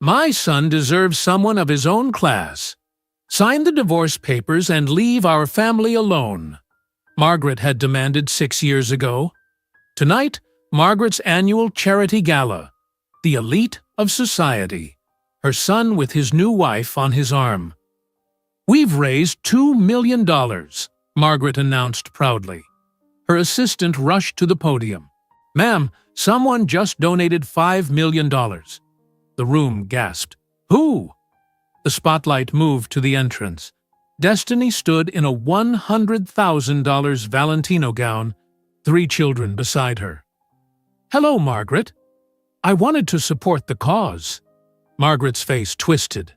My son deserves someone of his own class. Sign the divorce papers and leave our family alone, Margaret had demanded 6 years ago. Tonight, Margaret's annual charity gala, the elite of society, her son with his new wife on his arm. We've raised $2 million, Margaret announced proudly. Her assistant rushed to the podium. Ma'am, someone just donated $5 million. The room gasped. Who? The spotlight moved to the entrance. Destiny stood in a $100,000 Valentino gown, 3 children beside her. Hello, Margaret. I wanted to support the cause. Margaret's face twisted.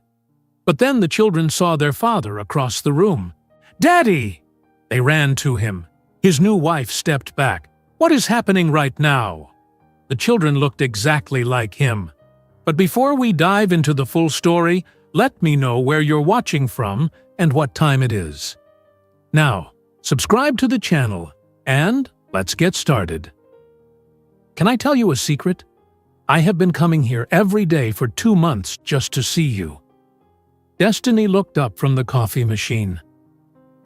But then the children saw their father across the room. Daddy! They ran to him. His new wife stepped back. What is happening right now? The children looked exactly like him. But before we dive into the full story, let me know where you're watching from and what time it is. Now, subscribe to the channel, and let's get started. Can I tell you a secret? I have been coming here every day for 2 months just to see you. Destiny looked up from the coffee machine.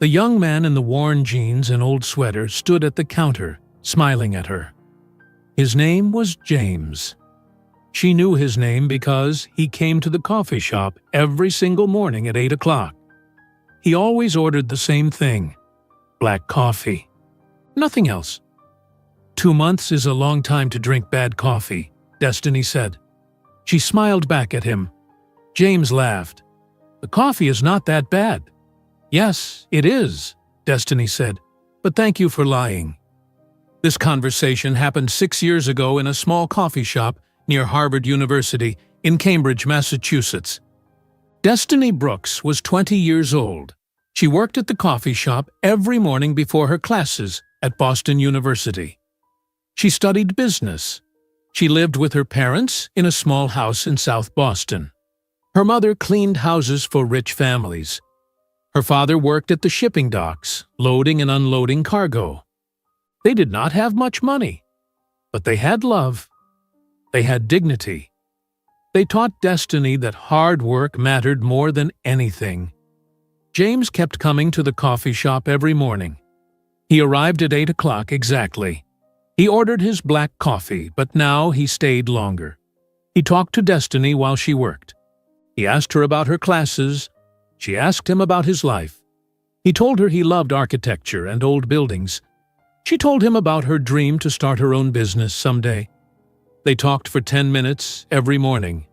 The young man in the worn jeans and old sweater stood at the counter, smiling at her. His name was James. She knew his name because he came to the coffee shop every single morning at 8 o'clock. He always ordered the same thing, black coffee. Nothing else. 2 months is a long time to drink bad coffee, Destiny said. She smiled back at him. James laughed. The coffee is not that bad. Yes, it is, Destiny said, but thank you for lying. This conversation happened 6 years ago in a small coffee shop near Harvard University in Cambridge, Massachusetts. Destiny Brooks was 20 years old. She worked at the coffee shop every morning before her classes at Boston University. She studied business. She lived with her parents in a small house in South Boston. Her mother cleaned houses for rich families. Her father worked at the shipping docks, loading and unloading cargo. They did not have much money, but they had love. They had dignity. They taught Destiny that hard work mattered more than anything. James kept coming to the coffee shop every morning. He arrived at 8 o'clock exactly. He ordered his black coffee, but now he stayed longer. He talked to Destiny while she worked. He asked her about her classes. She asked him about his life. He told her he loved architecture and old buildings. She told him about her dream to start her own business someday. They talked for 10 minutes every morning,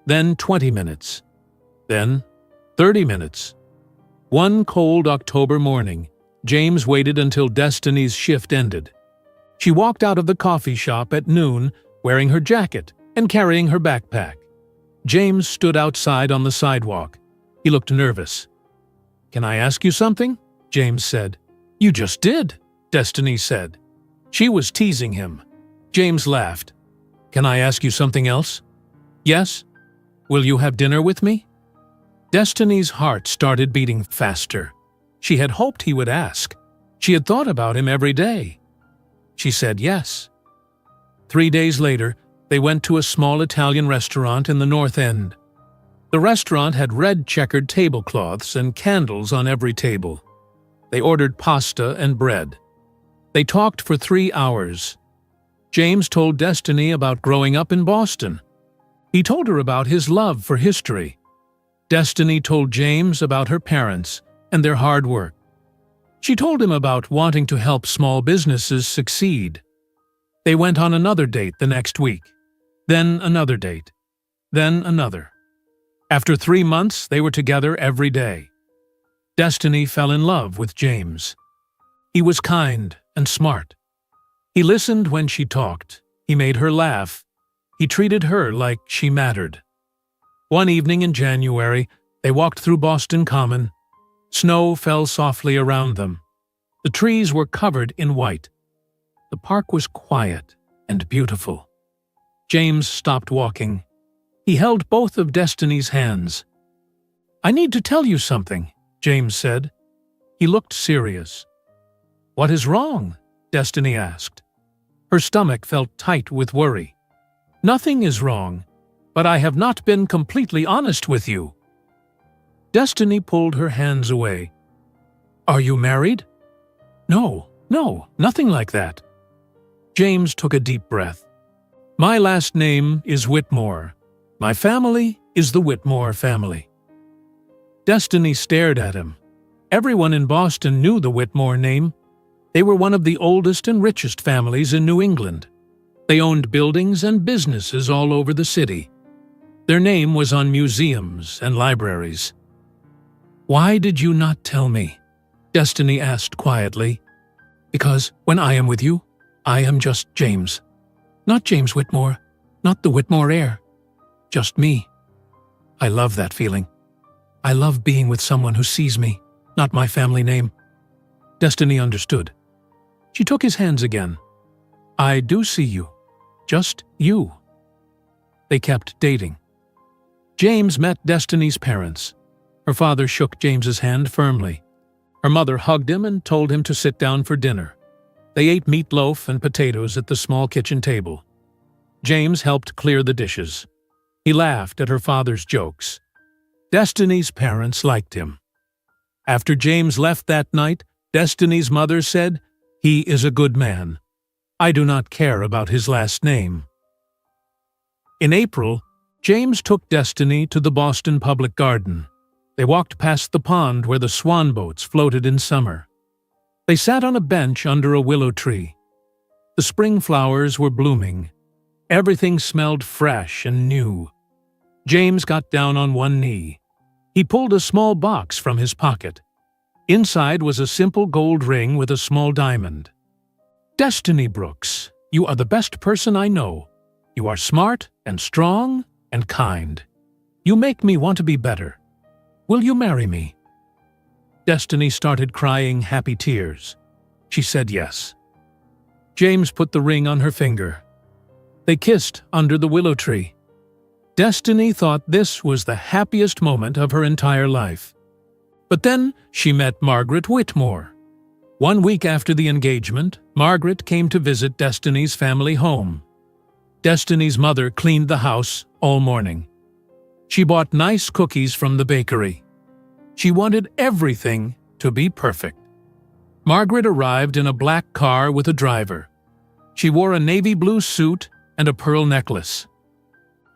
then 20 minutes, then 30 minutes. One cold October morning, James waited until Destiny's shift ended. She walked out of the coffee shop at noon wearing her jacket and carrying her backpack. James stood outside on the sidewalk. He looked nervous. "Can I ask you something?" James said. "You just did," Destiny said. She was teasing him. James laughed. "Can I ask you something else?" "Yes." "Will you have dinner with me?" Destiny's heart started beating faster. She had hoped he would ask. She had thought about him every day. She said yes. 3 days later, they went to a small Italian restaurant in the North End. The restaurant had red checkered tablecloths and candles on every table. They ordered pasta and bread. They talked for 3 hours. James told Destiny about growing up in Boston. He told her about his love for history. Destiny told James about her parents and their hard work. She told him about wanting to help small businesses succeed. They went on another date the next week, then another date, then another. After 3 months, they were together every day. Destiny fell in love with James. He was kind and smart. He listened when she talked. He made her laugh. He treated her like she mattered. One evening in January, they walked through Boston Common. Snow fell softly around them. The trees were covered in white. The park was quiet and beautiful. James stopped walking. He held both of Destiny's hands. "I need to tell you something," James said. He looked serious. "What is wrong?" Destiny asked. Her stomach felt tight with worry. "Nothing is wrong. but I have not been completely honest with you." Destiny pulled her hands away. "Are you married?" No, nothing like that." James took a deep breath. "My last name is Whitmore. My family is the Whitmore family." Destiny stared at him. Everyone in Boston knew the Whitmore name. They were one of the oldest and richest families in New England. They owned buildings and businesses all over the city. Their name was on museums and libraries. "Why did you not tell me?" Destiny asked quietly. "Because when I am with you, I am just James. Not James Whitmore, not the Whitmore heir. Just me. I love that feeling. I love being with someone who sees me, not my family name." Destiny understood. She took his hands again. "I do see you. Just you." They kept dating. James met Destiny's parents. Her father shook James's hand firmly. Her mother hugged him and told him to sit down for dinner. They ate meatloaf and potatoes at the small kitchen table. James helped clear the dishes. He laughed at her father's jokes. Destiny's parents liked him. After James left that night, Destiny's mother said, "He is a good man. I do not care about his last name." In April, James took Destiny to the Boston Public Garden. They walked past the pond where the swan boats floated in summer. They sat on a bench under a willow tree. The spring flowers were blooming. Everything smelled fresh and new. James got down on one knee. He pulled a small box from his pocket. Inside was a simple gold ring with a small diamond. "Destiny Brooks, you are the best person I know. You are smart and strong and kind. You make me want to be better. Will you marry me?" Destiny started crying happy tears. She said yes. James put the ring on her finger. They kissed under the willow tree. Destiny thought this was the happiest moment of her entire life. But then she met Margaret Whitmore. 1 week after the engagement, Margaret came to visit Destiny's family home. Destiny's mother cleaned the house all morning. She bought nice cookies from the bakery. She wanted everything to be perfect. Margaret arrived in a black car with a driver. She wore a navy blue suit and a pearl necklace.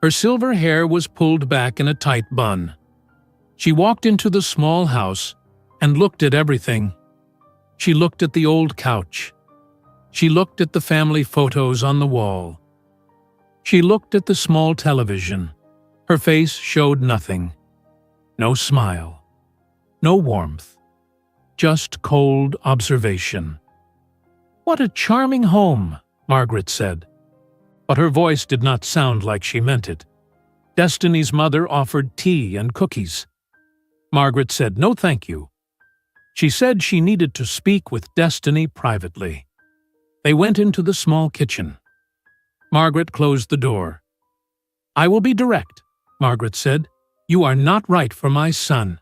Her silver hair was pulled back in a tight bun. She walked into the small house and looked at everything. She looked at the old couch. She looked at the family photos on the wall. She looked at the small television. Her face showed nothing. No smile. No warmth. Just cold observation. "What a charming home," Margaret said. But her voice did not sound like she meant it. Destiny's mother offered tea and cookies. Margaret said no thank you. She said she needed to speak with Destiny privately. They went into the small kitchen. Margaret closed the door. "I will be direct," Margaret said. "You are not right for my son."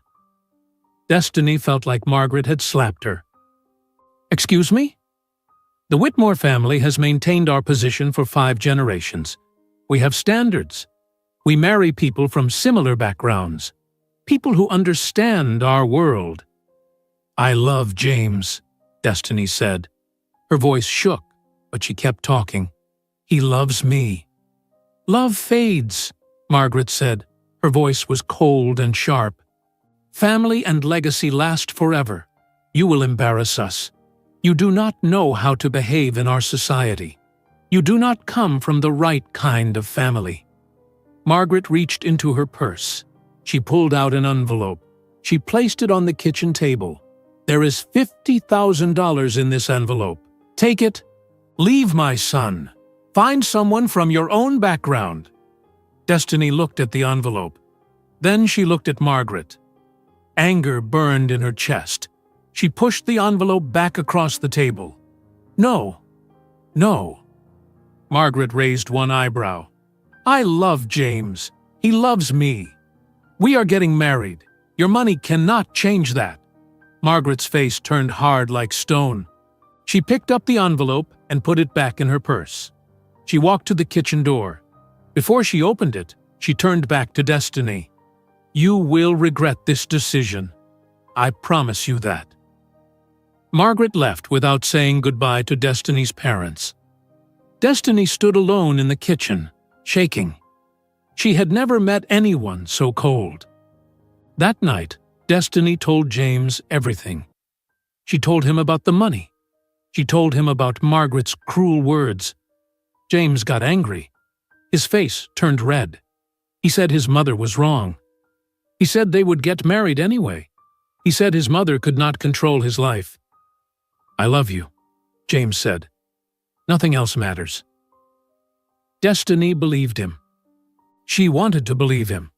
Destiny felt like Margaret had slapped her. "Excuse me?" "The Whitmore family has maintained our position for 5 generations. We have standards. We marry people from similar backgrounds, people who understand our world." "I love James," Destiny said. Her voice shook, but she kept talking. "He loves me." "Love fades," Margaret said. Her voice was cold and sharp. "Family and legacy last forever. You will embarrass us. You do not know how to behave in our society. You do not come from the right kind of family." Margaret reached into her purse. She pulled out an envelope. She placed it on the kitchen table. "There is $50,000 in this envelope. Take it. Leave my son. Find someone from your own background." Destiny looked at the envelope. Then she looked at Margaret. Anger burned in her chest. She pushed the envelope back across the table. "No. No." Margaret raised one eyebrow. "I love James. He loves me. We are getting married. Your money cannot change that." Margaret's face turned hard like stone. She picked up the envelope and put it back in her purse. She walked to the kitchen door. Before she opened it, She turned back to Destiny. "You will regret this decision. I promise you that." Margaret left without saying goodbye to Destiny's parents. Destiny stood alone in the kitchen, shaking. She had never met anyone so cold. That night, Destiny told James everything. She told him about the money. She told him about Margaret's cruel words. James got angry. His face turned red. He said his mother was wrong. He said they would get married anyway. He said his mother could not control his life. "I love you," James said. "Nothing else matters." Destiny believed him. She wanted to believe him.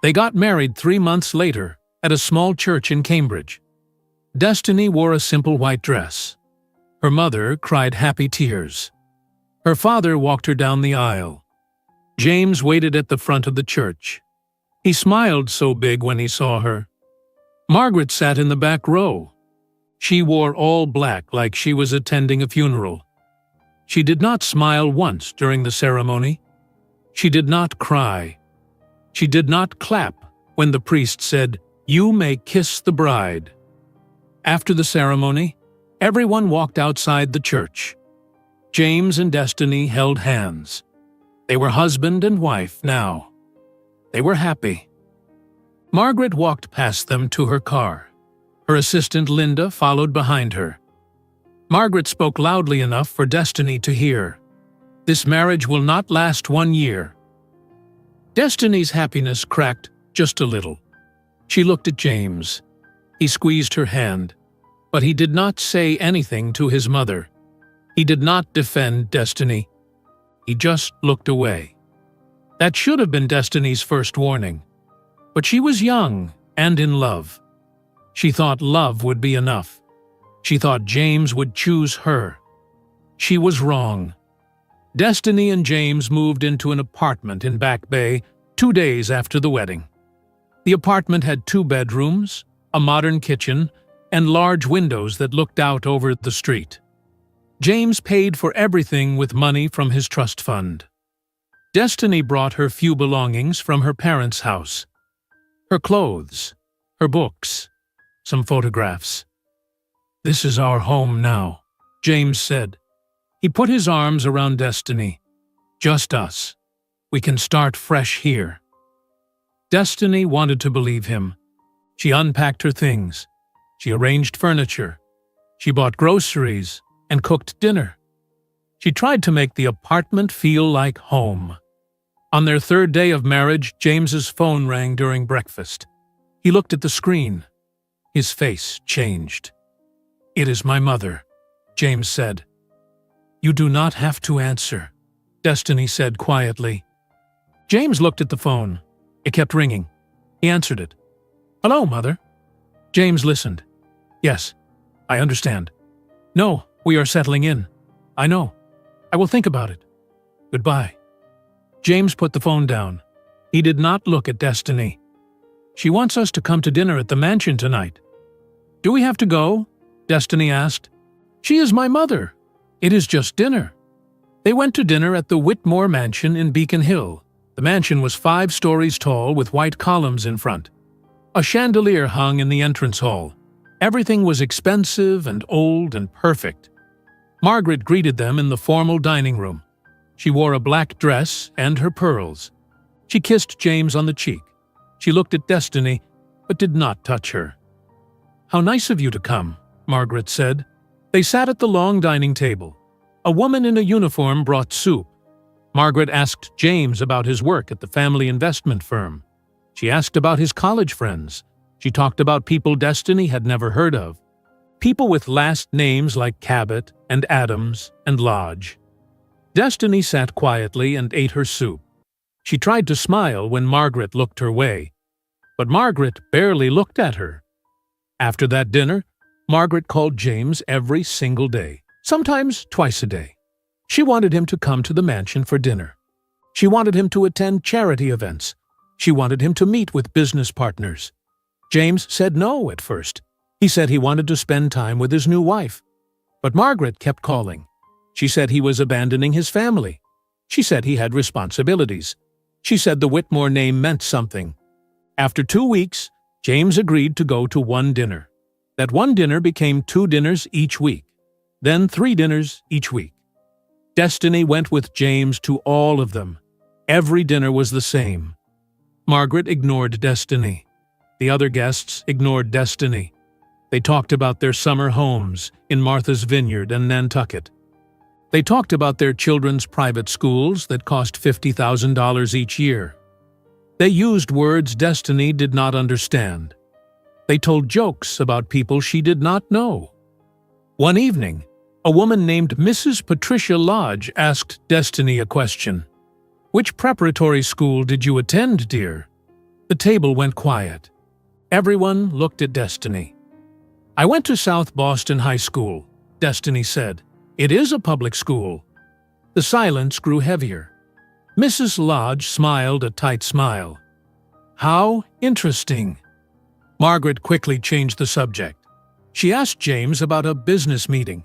They got married 3 months later at a small church in Cambridge. Destiny wore a simple white dress. Her mother cried happy tears. Her father walked her down the aisle. James waited at the front of the church. He smiled so big when he saw her. Margaret sat in the back row. She wore all black like she was attending a funeral. She did not smile once during the ceremony. She did not cry. She did not clap when the priest said, "You may kiss the bride." After the ceremony, everyone walked outside the church. James and Destiny held hands. They were husband and wife now. They were happy. Margaret walked past them to her car. Her assistant Linda followed behind her. Margaret spoke loudly enough for Destiny to hear. "This marriage will not last 1 year." Destiny's happiness cracked just a little. She looked at James. He squeezed her hand, but he did not say anything to his mother. He did not defend Destiny. He just looked away. That should have been Destiny's first warning. But she was young and in love. She thought love would be enough. She thought James would choose her. She was wrong. Destiny and James moved into an apartment in Back Bay 2 days after the wedding. The apartment had 2 bedrooms, a modern kitchen, and large windows that looked out over the street. James paid for everything with money from his trust fund. Destiny brought her few belongings from her parents' house. Her clothes, her books, some photographs. "This is our home now," James said. He put his arms around Destiny. "Just us. We can start fresh here." Destiny wanted to believe him. She unpacked her things. She arranged furniture. She bought groceries and cooked dinner. She tried to make the apartment feel like home. On their 3rd day of marriage, James's phone rang during breakfast. He looked at the screen. His face changed. "It is my mother," James said. "You do not have to answer," Destiny said quietly. James looked at the phone. It kept ringing. He answered it. "Hello, Mother." James listened. "Yes, I understand. No, we are settling in. I know. I will think about it. Goodbye." James put the phone down. He did not look at Destiny. "She wants us to come to dinner at the mansion tonight." "Do we have to go?" Destiny asked. "She is my mother. It is just dinner." They went to dinner at the Whitmore Mansion in Beacon Hill. The mansion was 5 stories tall with white columns in front. A chandelier hung in the entrance hall. Everything was expensive and old and perfect. Margaret greeted them in the formal dining room. She wore a black dress and her pearls. She kissed James on the cheek. She looked at Destiny, but did not touch her. "How nice of you to come," Margaret said. They sat at the long dining table. A woman in a uniform brought soup. Margaret asked James about his work at the family investment firm. She asked about his college friends. She talked about people Destiny had never heard of. People with last names like Cabot and Adams and Lodge. Destiny sat quietly and ate her soup. She tried to smile when Margaret looked her way, but Margaret barely looked at her. After that dinner, Margaret called James every single day, sometimes twice a day. She wanted him to come to the mansion for dinner. She wanted him to attend charity events. She wanted him to meet with business partners. James said no at first. He said he wanted to spend time with his new wife. But Margaret kept calling. She said he was abandoning his family. She said he had responsibilities. She said the Whitmore name meant something. After 2 weeks, James agreed to go to one dinner. That one dinner became 2 dinners each week, then 3 dinners each week. Destiny went with James to all of them. Every dinner was the same. Margaret ignored Destiny. The other guests ignored Destiny. They talked about their summer homes in Martha's Vineyard and Nantucket. They talked about their children's private schools that cost $50,000 each year. They used words Destiny did not understand. They told jokes about people she did not know. One evening, a woman named Mrs. Patricia Lodge asked Destiny a question. "Which preparatory school did you attend, dear?" The table went quiet. Everyone looked at Destiny. "I went to South Boston High School," Destiny said. "It is a public school." The silence grew heavier. Mrs. Lodge smiled a tight smile. "How interesting." Margaret quickly changed the subject. She asked James about a business meeting.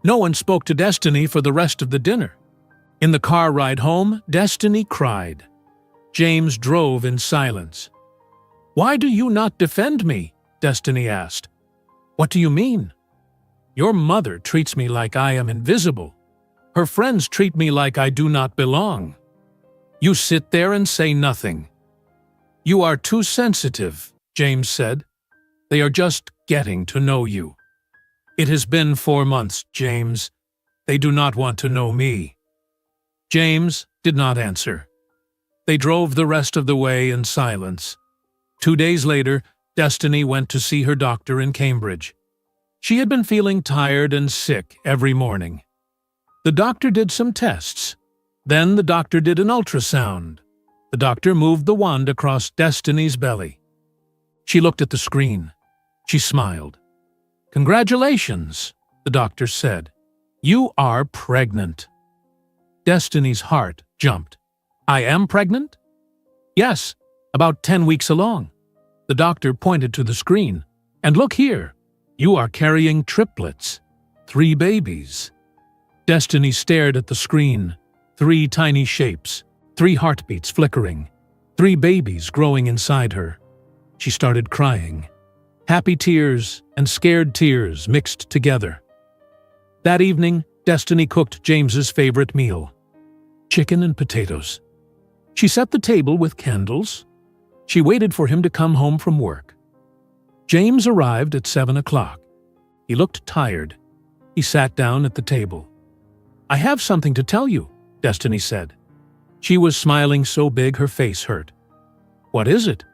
No one spoke to Destiny for the rest of the dinner. In the car ride home, Destiny cried. James drove in silence. "Why do you not defend me?" Destiny asked. "What do you mean?" "Your mother treats me like I am invisible. Her friends treat me like I do not belong. You sit there and say nothing." "You are too sensitive," James said. "They are just getting to know you." "It has been 4 months, James. They do not want to know me." James did not answer. They drove the rest of the way in silence. 2 days later, Destiny went to see her doctor in Cambridge. She had been feeling tired and sick every morning. The doctor did some tests. Then the doctor did an ultrasound. The doctor moved the wand across Destiny's belly. She looked at the screen. She smiled. "Congratulations," the doctor said. "You are pregnant." Destiny's heart jumped. "I am pregnant?" "Yes, about 10 weeks along." The doctor pointed to the screen. "And look here, you are carrying triplets, 3 babies." Destiny stared at the screen. 3 tiny shapes, 3 heartbeats flickering, 3 babies growing inside her. She started crying. Happy tears and scared tears mixed together. That evening, Destiny cooked James's favorite meal, chicken and potatoes. She set the table with candles. She waited for him to come home from work. James arrived at 7 o'clock. He looked tired. He sat down at the table. "I have something to tell you," Destiny said. She was smiling so big her face hurt. "What is it?"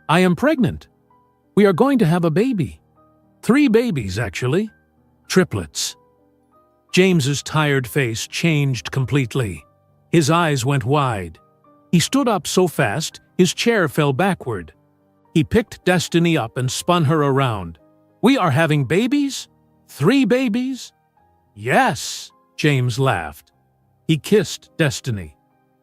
"I am pregnant. We are going to have a baby. 3 babies, actually. Triplets." James's tired face changed completely. His eyes went wide. He stood up so fast, his chair fell backward. He picked Destiny up and spun her around. "We are having babies? 3 babies?" "Yes," James laughed. He kissed Destiny.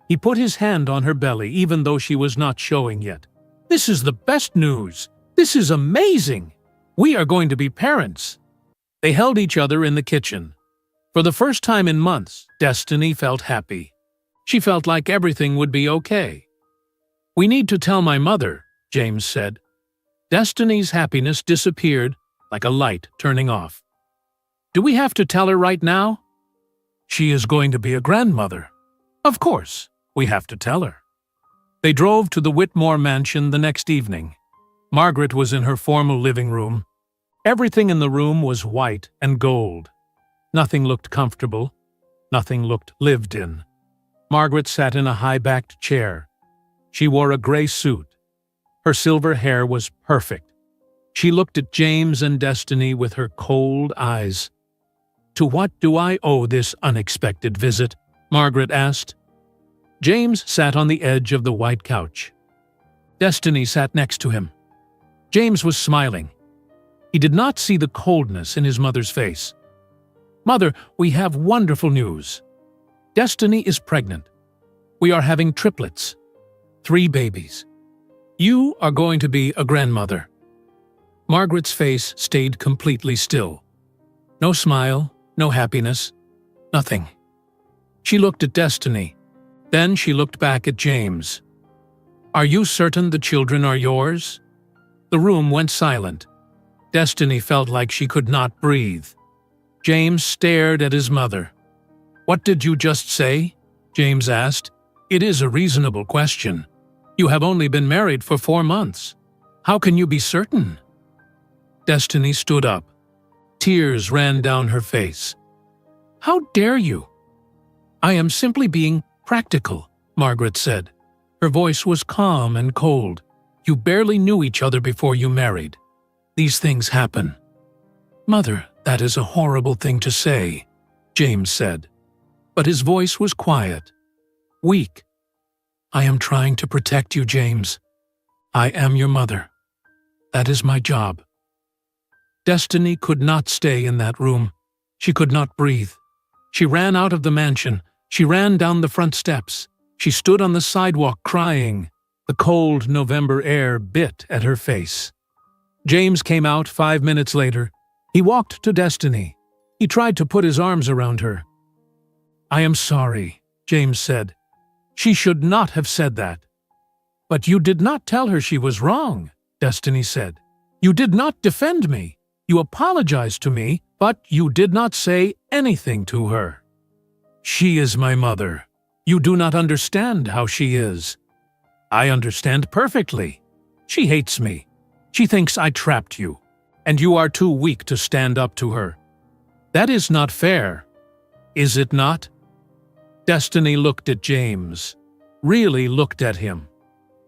He put his hand on her belly even though she was not showing yet. "This is the best news. This is amazing. We are going to be parents." They held each other in the kitchen. For the first time in months, Destiny felt happy. She felt like everything would be okay. "We need to tell my mother," James said. Destiny's happiness disappeared like a light turning off. "Do we have to tell her right now?" "She is going to be a grandmother. Of course, we have to tell her." They drove to the Whitmore mansion the next evening. Margaret was in her formal living room. Everything in the room was white and gold. Nothing looked comfortable. Nothing looked lived in. Margaret sat in a high-backed chair. She wore a gray suit. Her silver hair was perfect. She looked at James and Destiny with her cold eyes. "To what do I owe this unexpected visit?" Margaret asked. James sat on the edge of the white couch. Destiny sat next to him. James was smiling. He did not see the coldness in his mother's face. "Mother, we have wonderful news. Destiny is pregnant. We are having triplets. 3 babies. You are going to be a grandmother." Margaret's face stayed completely still. No smile, no happiness, nothing. She looked at Destiny. Then she looked back at James. "Are you certain the children are yours?" The room went silent. Destiny felt like she could not breathe. James stared at his mother. "What did you just say?" James asked. "It is a reasonable question. You have only been married for 4 months. How can you be certain?" Destiny stood up. Tears ran down her face. "How dare you?" "I am simply being practical," Margaret said. Her voice was calm and cold. "You barely knew each other before you married. These things happen." "Mother, that is a horrible thing to say," James said. But his voice was quiet, weak. "I am trying to protect you, James. I am your mother. That is my job." Destiny could not stay in that room. She could not breathe. She ran out of the mansion. She ran down the front steps. She stood on the sidewalk crying. The cold November air bit at her face. James came out 5 minutes later. He walked to Destiny. He tried to put his arms around her. "I am sorry," James said. "She should not have said that." "But you did not tell her she was wrong," Destiny said. "You did not defend me. You apologized to me, but you did not say anything to her." "She is my mother. You do not understand how she is." "I understand perfectly. She hates me. She thinks I trapped you, and you are too weak to stand up to her. That is not fair. Is it not?" Destiny looked at James, really looked at him.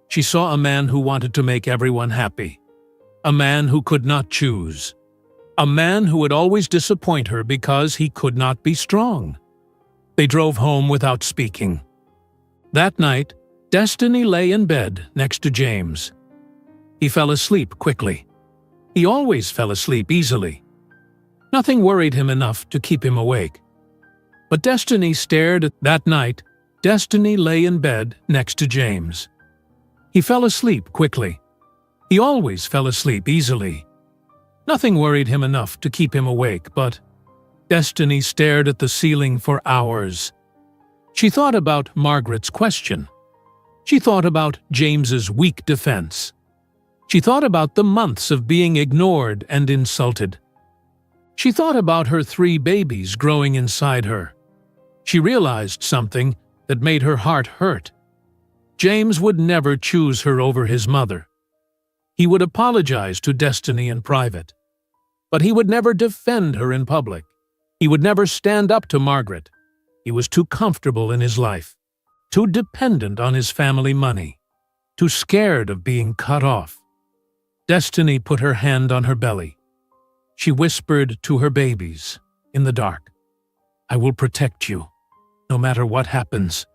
She saw a man who wanted to make everyone happy, a man who could not choose, a man who would always disappoint her because he could not be strong. They drove home without speaking. That night, Destiny lay in bed next to James. He fell asleep quickly. He always fell asleep easily. Nothing worried him enough to keep him awake. But Destiny stared at that night. Destiny lay in bed next to James. He fell asleep quickly. He always fell asleep easily. Nothing worried him enough to keep him awake, but Destiny stared at the ceiling for hours. She thought about Margaret's question. She thought about James's weak defense. She thought about the months of being ignored and insulted. She thought about her 3 babies growing inside her. She realized something that made her heart hurt. James would never choose her over his mother. He would apologize to Destiny in private. But he would never defend her in public. He would never stand up to Margaret. He was too comfortable in his life, too dependent on his family money, too scared of being cut off. Destiny put her hand on her belly. She whispered to her babies in the dark, "I will protect you. No matter what happens,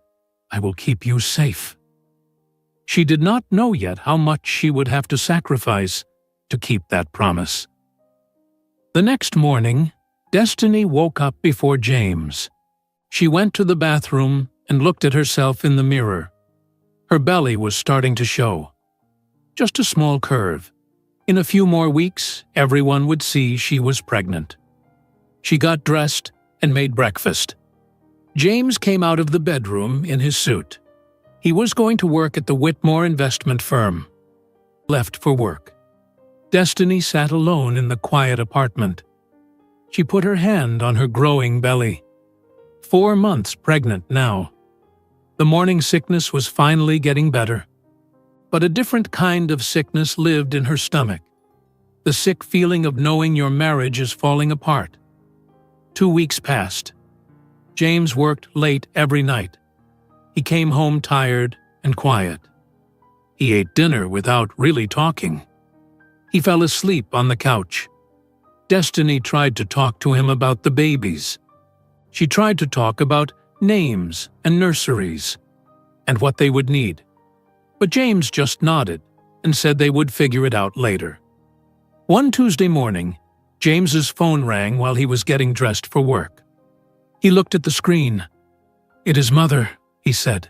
I will keep you safe." She did not know yet how much she would have to sacrifice to keep that promise. The next morning, Destiny woke up before James. She went to the bathroom and looked at herself in the mirror. Her belly was starting to show. Just a small curve. In a few more weeks, everyone would see she was pregnant. She got dressed and made breakfast. James came out of the bedroom in his suit. He was going to work at the Whitmore investment firm. Left for work. Destiny sat alone in the quiet apartment. She put her hand on her growing belly. 4 months pregnant now. The morning sickness was finally getting better. But a different kind of sickness lived in her stomach. The sick feeling of knowing your marriage is falling apart. 2 weeks passed. James worked late every night. He came home tired and quiet. He ate dinner without really talking. He fell asleep on the couch. Destiny tried to talk to him about the babies. She tried to talk about names and nurseries and what they would need. But James just nodded and said they would figure it out later. One Tuesday morning, James's phone rang while he was getting dressed for work. He looked at the screen. "It is Mother," he said.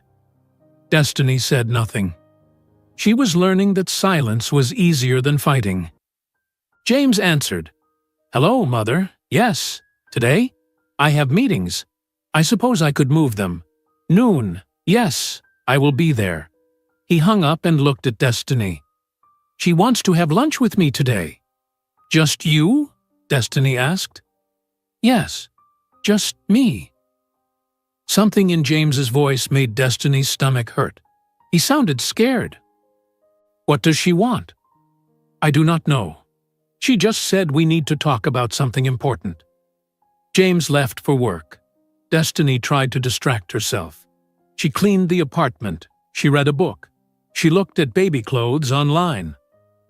Destiny said nothing. She was learning that silence was easier than fighting. James answered, "Hello, Mother. Yes. Today? I have meetings. I suppose I could move them. Noon. Yes, I will be there. He hung up and looked at Destiny. She wants to have lunch with me today. Just you? Destiny asked. Yes, just me. Something in James's voice made Destiny's stomach hurt. He sounded scared. What does she want? I do not know. She just said we need to talk about something important. James left for work. Destiny tried to distract herself. She cleaned the apartment. She read a book. She looked at baby clothes online.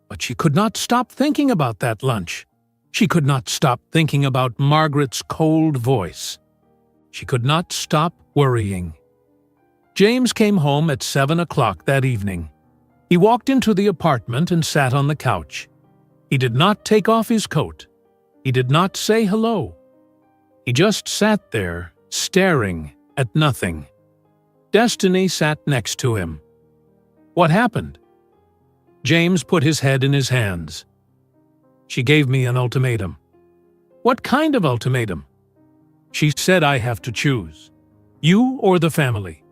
But she could not stop thinking about that lunch. She could not stop thinking about Margaret's cold voice. She could not stop worrying. James came home at 7 o'clock that evening. He walked into the apartment and sat on the couch. He did not take off his coat. He did not say hello. He just sat there, staring at nothing. Destiny sat next to him. What happened? James put his head in his hands. She gave me an ultimatum. What kind of ultimatum? She said I have to choose. You or the family.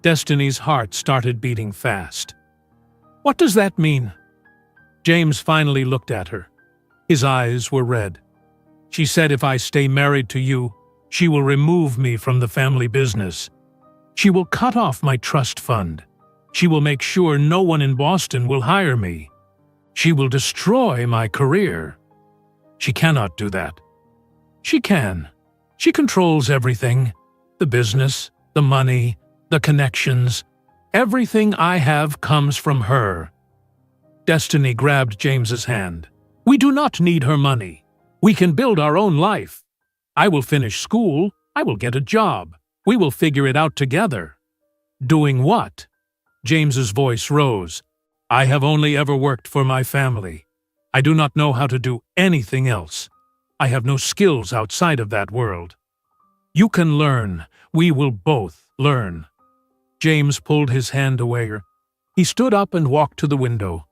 Destiny's heart started beating fast. What does that mean? James finally looked at her. His eyes were red. She said if I stay married to you, she will remove me from the family business. She will cut off my trust fund. She will make sure no one in Boston will hire me. She will destroy my career. She cannot do that. She can. She controls everything. The business, the money, the connections. Everything I have comes from her. Destiny grabbed James's hand. We do not need her money. We can build our own life. I will finish school. I will get a job. We will figure it out together. Doing what? James's voice rose. I have only ever worked for my family. I do not know how to do anything else. I have no skills outside of that world. You can learn. We will both learn. James pulled his hand away. He stood up and walked to the window.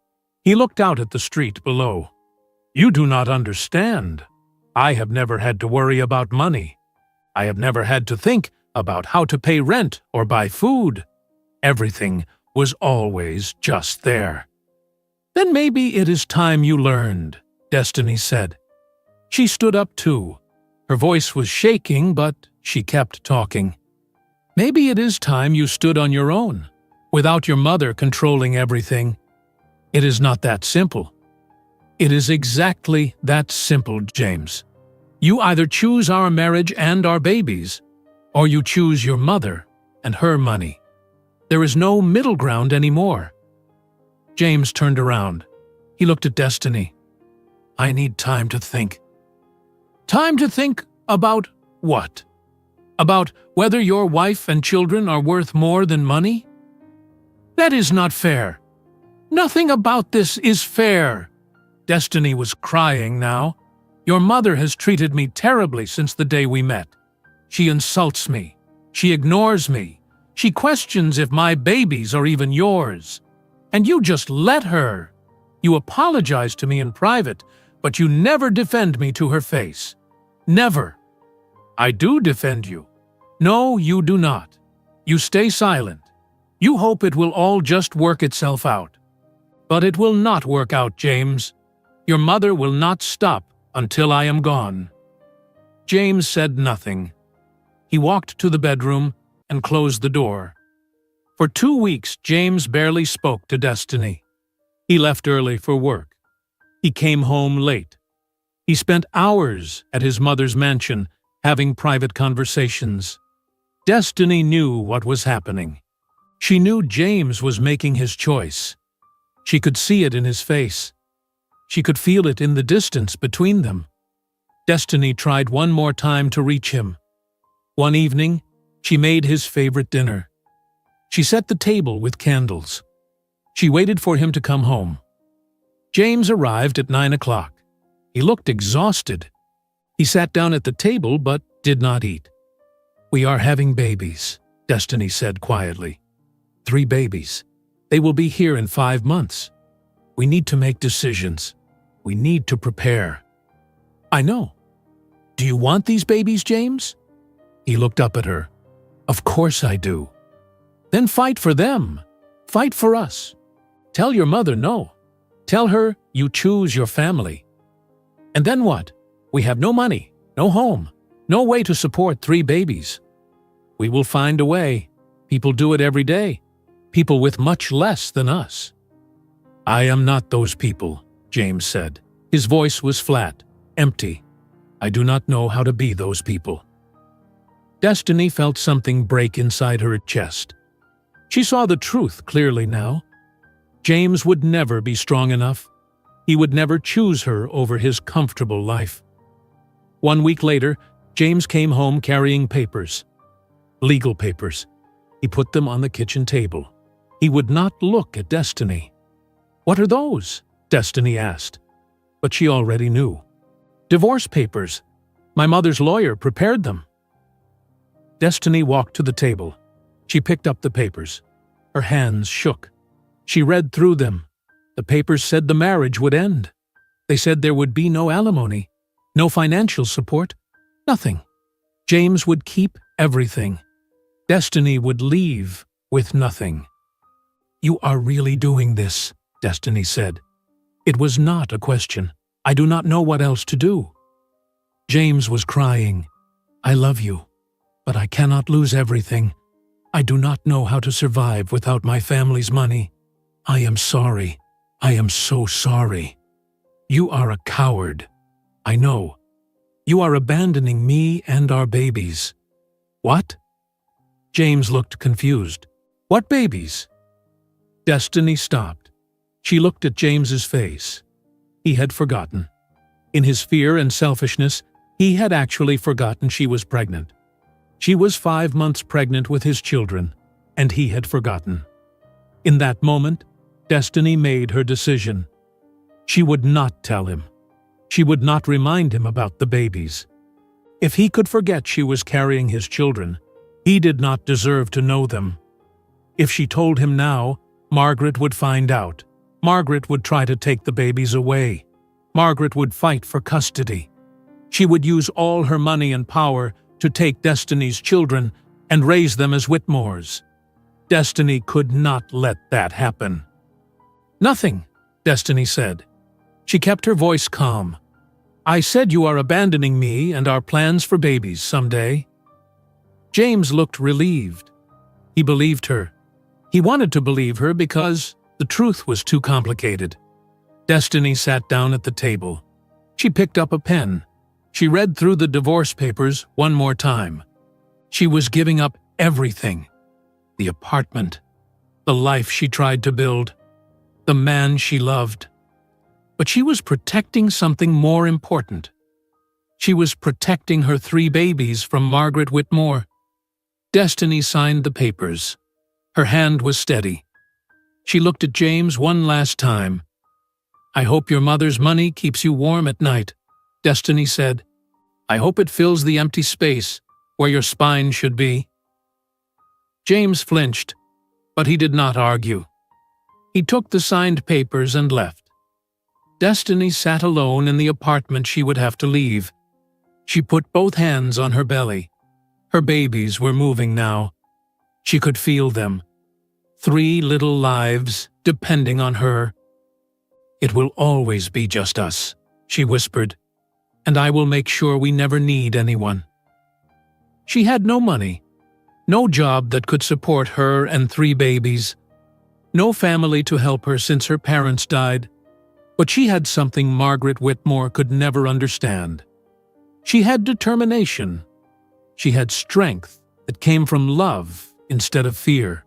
He looked out at the street below. You do not understand. I have never had to worry about money. I have never had to think about how to pay rent or buy food. Everything was always just there. Then maybe it is time you learned, Destiny said. She stood up too. Her voice was shaking, but she kept talking. Maybe it is time you stood on your own, without your mother controlling everything. It is not that simple. It is exactly that simple, James. You either choose our marriage and our babies, or you choose your mother and her money. There is no middle ground anymore. James turned around. He looked at Destiny. I need time to think. Time to think about what? About whether your wife and children are worth more than money? That is not fair. Nothing about this is fair. Destiny was crying now. Your mother has treated me terribly since the day we met. She insults me. She ignores me. She questions if my babies are even yours. And you just let her. You apologize to me in private, but you never defend me to her face. Never. I do defend you. No, you do not. You stay silent. You hope it will all just work itself out. But it will not work out, James. Your mother will not stop until I am gone. James said nothing. He walked to the bedroom and closed the door. For 2 weeks, James barely spoke to Destiny. He left early for work. He came home late. He spent hours at his mother's mansion having private conversations. Destiny knew what was happening. She knew James was making his choice. She could see it in his face. She could feel it in the distance between them. Destiny tried one more time to reach him. One evening, she made his favorite dinner. She set the table with candles. She waited for him to come home. James arrived at 9 o'clock. He looked exhausted. He sat down at the table but did not eat. We are having babies, Destiny said quietly. 3 babies. They will be here in 5 months. We need to make decisions. We need to prepare. I know. Do you want these babies, James? He looked up at her. Of course I do. Then fight for them. Fight for us. Tell your mother no. Tell her you choose your family. And then what? We have no money, no home, no way to support 3 babies. We will find a way. People do it every day. People with much less than us. I am not those people, James said. His voice was flat, empty. I do not know how to be those people. Destiny felt something break inside her chest. She saw the truth clearly now. James would never be strong enough. He would never choose her over his comfortable life. 1 week later, James came home carrying papers. Legal papers. He put them on the kitchen table. He would not look at Destiny. What are those? Destiny asked. But she already knew. Divorce papers. My mother's lawyer prepared them. Destiny walked to the table. She picked up the papers. Her hands shook. She read through them. The papers said the marriage would end. They said there would be no alimony, no financial support, nothing. James would keep everything. Destiny would leave with nothing. You are really doing this, Destiny said. It was not a question. I do not know what else to do. James was crying. I love you, but I cannot lose everything. I do not know how to survive without my family's money. I am sorry. I am so sorry. You are a coward. I know. You are abandoning me and our babies. What? James looked confused. What babies? Destiny stopped. She looked at James's face. He had forgotten. In his fear and selfishness, he had actually forgotten she was pregnant. She was 5 months pregnant with his children, and he had forgotten. In that moment, Destiny made her decision. She would not tell him. She would not remind him about the babies. If he could forget she was carrying his children, he did not deserve to know them. If she told him now, Margaret would find out. Margaret would try to take the babies away. Margaret would fight for custody. She would use all her money and power to take Destiny's children and raise them as Whitmores. Destiny could not let that happen. Nothing, Destiny said. She kept her voice calm. I said you are abandoning me and our plans for babies someday. James looked relieved. He believed her. He wanted to believe her because the truth was too complicated. Destiny sat down at the table. She picked up a pen. She read through the divorce papers one more time. She was giving up everything. The apartment, the life she tried to build, the man she loved. But she was protecting something more important. She was protecting her 3 babies from Margaret Whitmore. Destiny signed the papers. Her hand was steady. She looked at James one last time. I hope your mother's money keeps you warm at night, Destiny said. I hope it fills the empty space where your spine should be. James flinched, but he did not argue. He took the signed papers and left. Destiny sat alone in the apartment she would have to leave. She put both hands on her belly. Her babies were moving now. She could feel them. 3 little lives depending on her. It will always be just us, she whispered, and I will make sure we never need anyone. She had no money, no job that could support her and 3 babies, no family to help her since her parents died, but she had something Margaret Whitmore could never understand. She had determination. She had strength that came from love instead of fear.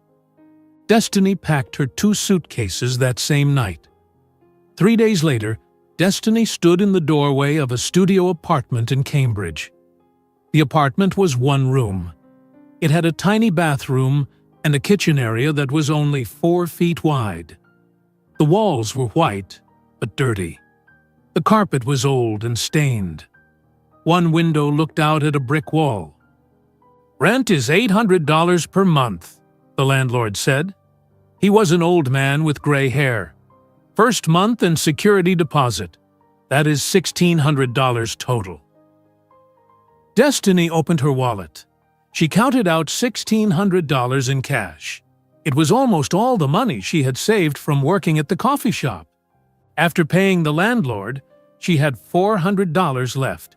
Destiny packed her 2 suitcases that same night. 3 days later, Destiny stood in the doorway of a studio apartment in Cambridge. The apartment was 1 room. It had a tiny bathroom and a kitchen area that was only 4 feet wide. The walls were white, but dirty. The carpet was old and stained. 1 window looked out at a brick wall. Rent is $800 per month, the landlord said. He was an old man with gray hair. First month and security deposit. That is $1,600 total. Destiny opened her wallet. She counted out $1,600 in cash. It was almost all the money she had saved from working at the coffee shop. After paying the landlord, she had $400 left.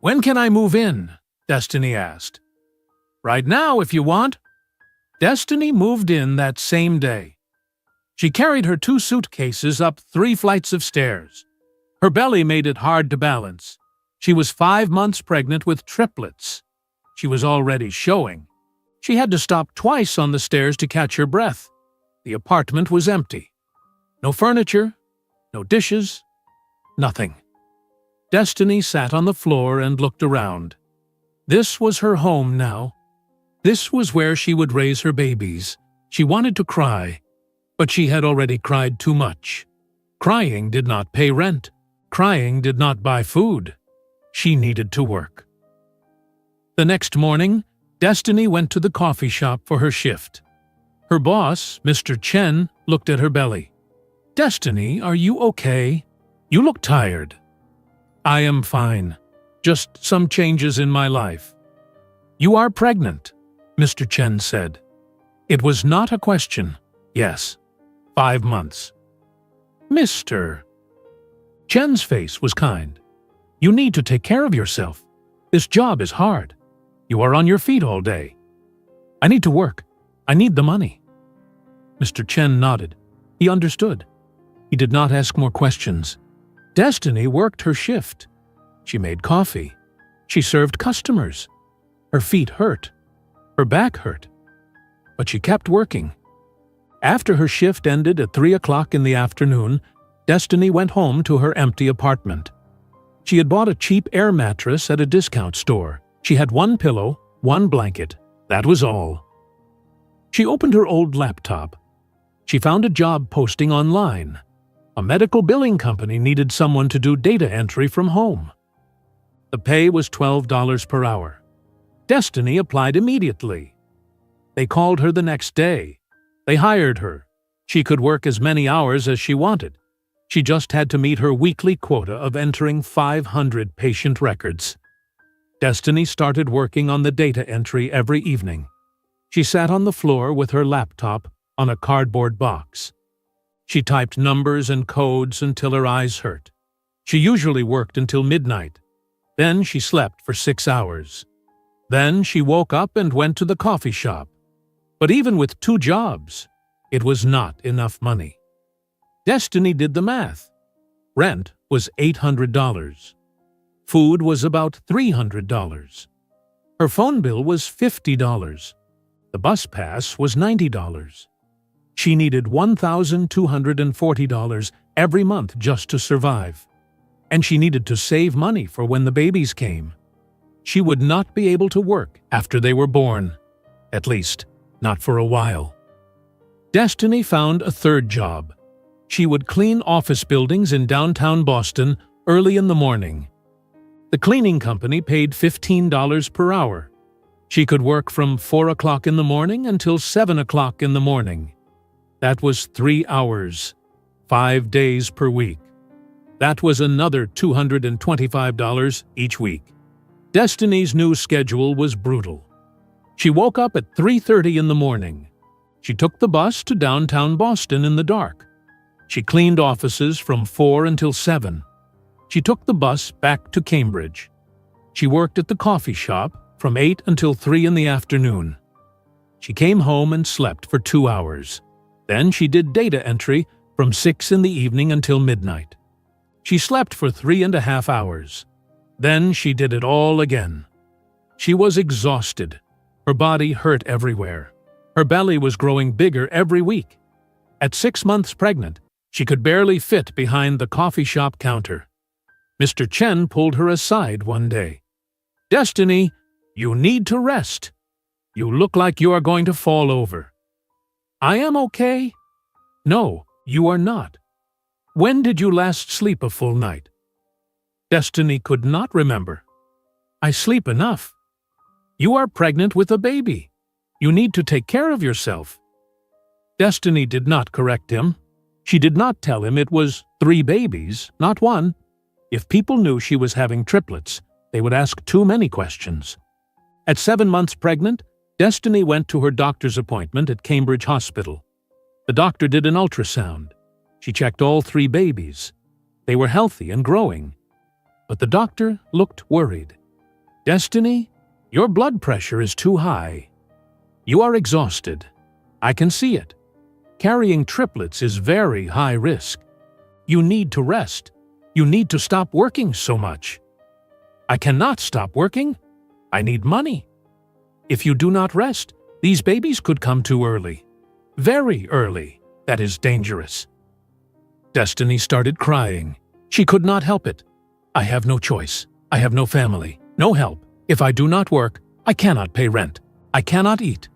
"When can I move in?" Destiny asked. "Right now, if you want." Destiny moved in that same day. She carried her 2 suitcases up 3 flights of stairs. Her belly made it hard to balance. She was 5 months pregnant with triplets. She was already showing. She had to stop twice on the stairs to catch her breath. The apartment was empty. No furniture, no dishes, nothing. Destiny sat on the floor and looked around. This was her home now. This was where she would raise her babies. She wanted to cry, but she had already cried too much. Crying did not pay rent. Crying did not buy food. She needed to work. The next morning, Destiny went to the coffee shop for her shift. Her boss, Mr. Chen, looked at her belly. "Destiny, are you okay? You look tired." "I am fine. Just some changes in my life." "You are pregnant," Mr. Chen said. It was not a question. Yes, 5 months. "Mr." Chen's face was kind. "You need to take care of yourself. This job is hard. You are on your feet all day." "I need to work. I need the money." Mr. Chen nodded. He understood. He did not ask more questions. Destiny worked her shift. She made coffee. She served customers. Her feet hurt. Her back hurt. But she kept working. After her shift ended at 3 o'clock in the afternoon, Destiny went home to her empty apartment. She had bought a cheap air mattress at a discount store. She had 1 pillow, 1 blanket. That was all. She opened her old laptop. She found a job posting online. A medical billing company needed someone to do data entry from home. The pay was $12 per hour. Destiny applied immediately. They called her the next day. They hired her. She could work as many hours as she wanted. She just had to meet her weekly quota of entering 500 patient records. Destiny started working on the data entry every evening. She sat on the floor with her laptop on a cardboard box. She typed numbers and codes until her eyes hurt. She usually worked until midnight. Then she slept for 6 hours. Then she woke up and went to the coffee shop. But even with 2 jobs, it was not enough money. Destiny did the math. Rent was $800. Food was about $300. Her phone bill was $50. The bus pass was $90. She needed $1,240 every month just to survive. And she needed to save money for when the babies came. She would not be able to work after they were born. At least, not for a while. Destiny found a 3rd job. She would clean office buildings in downtown Boston early in the morning. The cleaning company paid $15 per hour. She could work from 4 o'clock in the morning until 7 o'clock in the morning. That was 3 hours, 5 days per week. That was another $225 each week. Destiny's new schedule was brutal. She woke up at 3:30 in the morning. She took the bus to downtown Boston in the dark. She cleaned offices from 4 until 7. She took the bus back to Cambridge. She worked at the coffee shop from 8 until 3 in the afternoon. She came home and slept for 2 hours. Then she did data entry from 6 in the evening until midnight. She slept for 3.5 hours. Then she did it all again. She was exhausted. Her body hurt everywhere. Her belly was growing bigger every week. At 6 months pregnant, she could barely fit behind the coffee shop counter. Mr. Chen pulled her aside one day. "Destiny, you need to rest. You look like you are going to fall over." "I am okay." "No, you are not. When did you last sleep a full night?" Destiny could not remember. "I sleep enough." "You are pregnant with a baby. You need to take care of yourself." Destiny did not correct him. She did not tell him it was 3 babies, not 1. If people knew she was having triplets, they would ask too many questions. At 7 months pregnant, Destiny went to her doctor's appointment at Cambridge Hospital. The doctor did an ultrasound. She checked all 3 babies. They were healthy and growing. But the doctor looked worried. "Destiny, your blood pressure is too high. You are exhausted. I can see it. Carrying triplets is very high risk. You need to rest. You need to stop working so much." "I cannot stop working. I need money. If you do not rest, these babies could come too early. Very early. That is dangerous." Destiny started crying. She could not help it. "I have no choice. I have no family, no help. If I do not work, I cannot pay rent. I cannot eat."